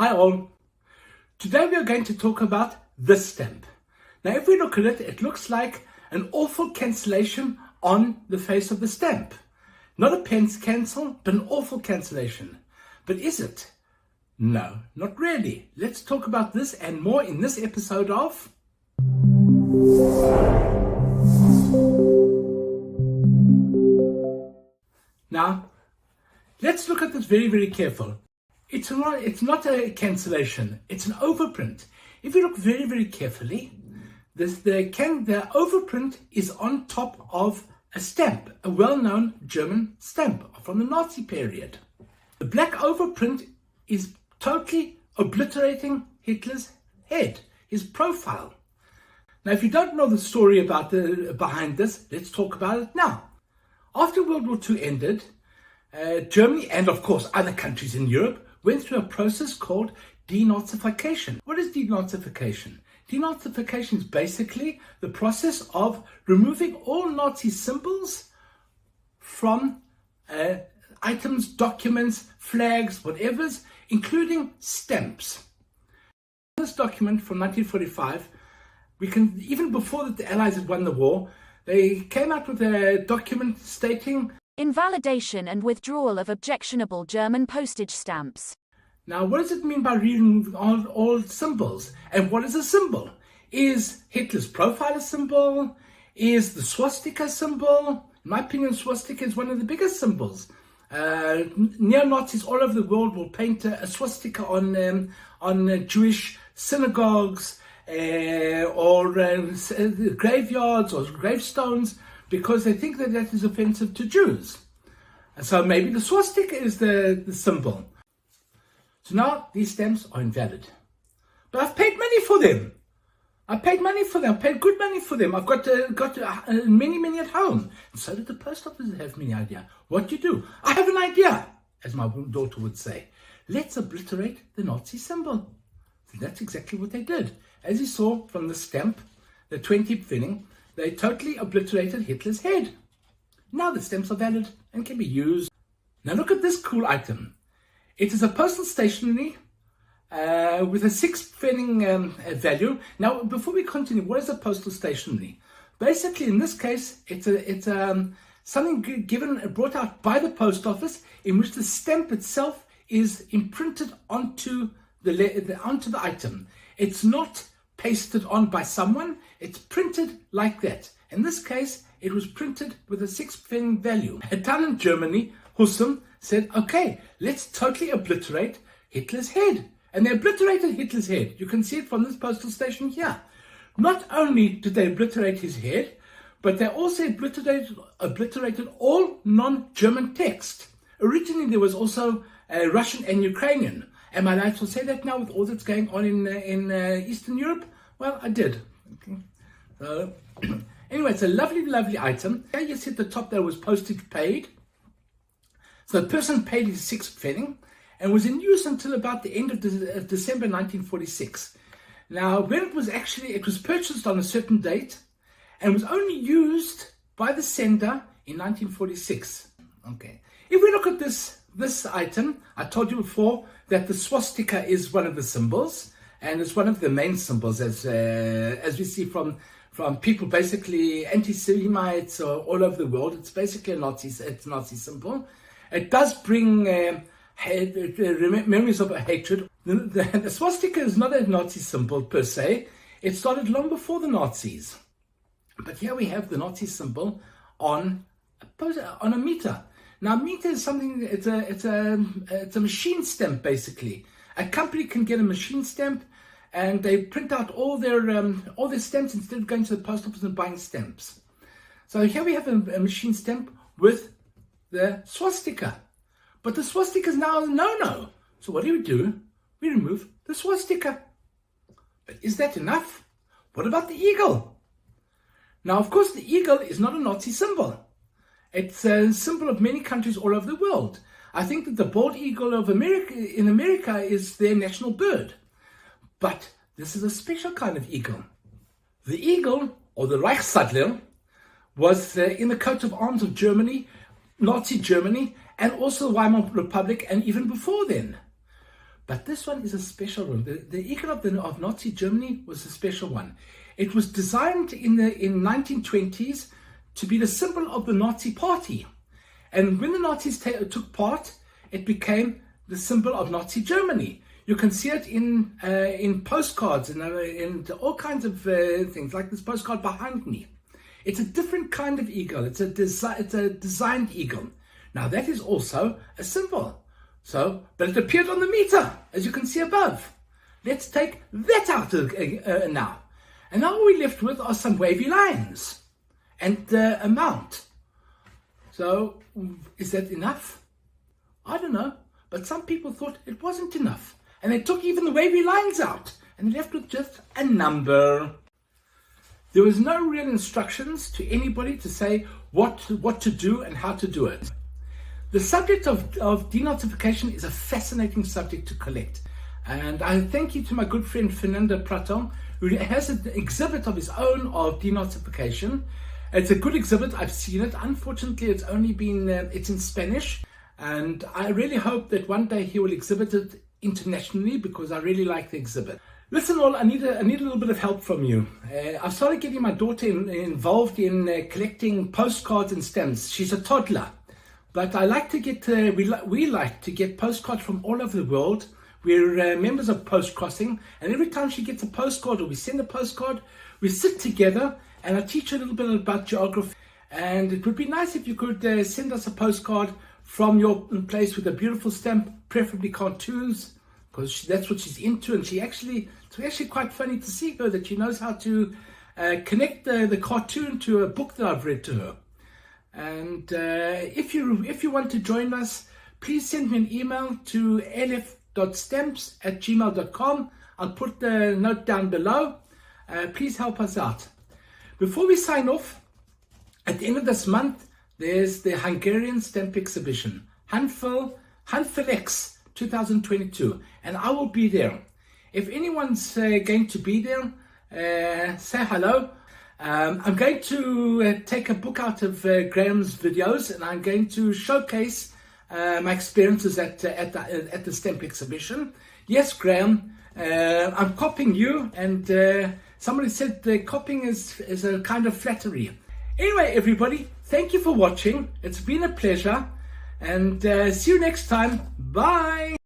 Hi all. Today we are going to talk about this stamp. Now if we look at it, it looks like an awful cancellation on the face of the stamp. Not a pence cancel, but an awful cancellation. But is it? No, not really. Let's talk about this and more in this episode of... Now, let's look at this very careful. It's not a cancellation, it's an overprint. If you look very carefully, the overprint is on top of a stamp, a well-known German stamp from the Nazi period. The black overprint is totally obliterating Hitler's head, his profile. Now, if you don't know the story behind this, let's talk about it now. After World War II ended, Germany and of course other countries in Europe went through a process called denazification. What is denazification? Denazification is basically the process of removing all Nazi symbols from items, documents, flags, whatever's, including stamps. This document from 1945, even before the Allies had won the war, they came out with a document stating invalidation and withdrawal of objectionable German postage stamps. Now, what does it mean by removing all symbols? And what is a symbol? Is Hitler's profile a symbol? Is the swastika a symbol? In my opinion, swastika is one of the biggest symbols. Neo-Nazis all over the world will paint a swastika on Jewish synagogues or graveyards or gravestones, because they think that is offensive to Jews. And so maybe the swastika is the symbol. So now these stamps are invalid. But I've paid money for them. I paid good money for them. I've got many at home. And so did the post office have many idea. What do you do? I have an idea, as my daughter would say. Let's obliterate the Nazi symbol. So that's exactly what they did. As you saw from the stamp, the 20 pinning, they totally obliterated Hitler's head. Now the stamps are valid and can be used. Now look at this cool item. It is a postal stationery with a 6 pfennig value. Now before we continue, what is a postal stationery? Basically in this case, it's something brought out by the post office in which the stamp itself is imprinted onto the item. It's not pasted on by someone, it's printed like that. In this case, it was printed with a 6 pfennig value. A town in Germany, Husum, said, okay, let's totally obliterate Hitler's head. And they obliterated Hitler's head. You can see it from this postal station here. Not only did they obliterate his head, but they also obliterated all non-German text. Originally, there was also Russian and Ukrainian. Am I allowed to say that now with all that's going on in Eastern Europe? Well, I did. Okay. So, anyway, it's a lovely item. Here you see at the top there was postage paid. So the person paid his 6 pfennig and was in use until about the end of December 1946. Now, when it was purchased on a certain date and was only used by the sender in 1946. Okay. If we look at this item, I told you before that the swastika is one of the symbols, and it's one of the main symbols, as we see from people, basically anti-Semites all over the world. It's basically a Nazi symbol. It does bring memories of a hatred. The swastika is not a Nazi symbol per se. It started long before the Nazis. But here we have the Nazi symbol on a meter. Now, meter is something, it's a machine stamp, basically. A company can get a machine stamp and they print out all their stamps instead of going to the post office and buying stamps. So here we have a machine stamp with the swastika. But the swastika is now a no-no. So what do? We remove the swastika. But is that enough? What about the eagle? Now, of course, the eagle is not a Nazi symbol. It's a symbol of many countries all over the world. I think that the bald eagle in America is their national bird. But this is a special kind of eagle. The eagle, or the Reichsadler, was in the coat of arms of Germany, Nazi Germany, and also the Weimar Republic, and even before then. But this one is a special one. The eagle of Nazi Germany was a special one. It was designed in 1920s to be the symbol of the Nazi party. And when the Nazis took part, it became the symbol of Nazi Germany. You can see it in postcards and all kinds of things, like this postcard behind me. It's a different kind of eagle. It's a designed eagle. Now that is also a symbol. But it appeared on the meter, as you can see above. Let's take that out now. And now what we're left with are some wavy lines and the amount. So is that enough? I don't know. But some people thought it wasn't enough. And they took even the wavy lines out and left with just a number. There was no real instructions to anybody to say what to do and how to do it. The subject of denazification is a fascinating subject to collect. And I thank you to my good friend Fernando Praton, who has an exhibit of his own of denazification. It's a good exhibit. I've seen it. Unfortunately, it's only been, it's in Spanish. And I really hope that one day he will exhibit it internationally, because I really like the exhibit. Listen all, I need a little bit of help from you. I've started getting my daughter involved in collecting postcards and stamps. She's a toddler. But I like to get, we like to get postcards from all over the world. We're members of Post Crossing, and every time she gets a postcard or we send a postcard, we sit together and I teach her a little bit about geography. And it would be nice if you could send us a postcard from your place with a beautiful stamp, preferably cartoons, because that's what she's into. And it's actually quite funny to see her, that she knows how to connect the cartoon to a book that I've read to her. And if you want to join us, please send me an email to lf.stamps@gmail.com. I'll put the note down below. Please help us out. Before we sign off, at the end of this month, there's the Hungarian stamp exhibition, Handfelex 2022, and I will be there. If anyone's going to be there, say hello. I'm going to take a book out of Graham's videos, and I'm going to showcase my experiences at the stamp exhibition. Yes, Graham, I'm copying you, and somebody said the copying is a kind of flattery. Anyway, everybody, thank you for watching. It's been a pleasure, and see you next time. Bye.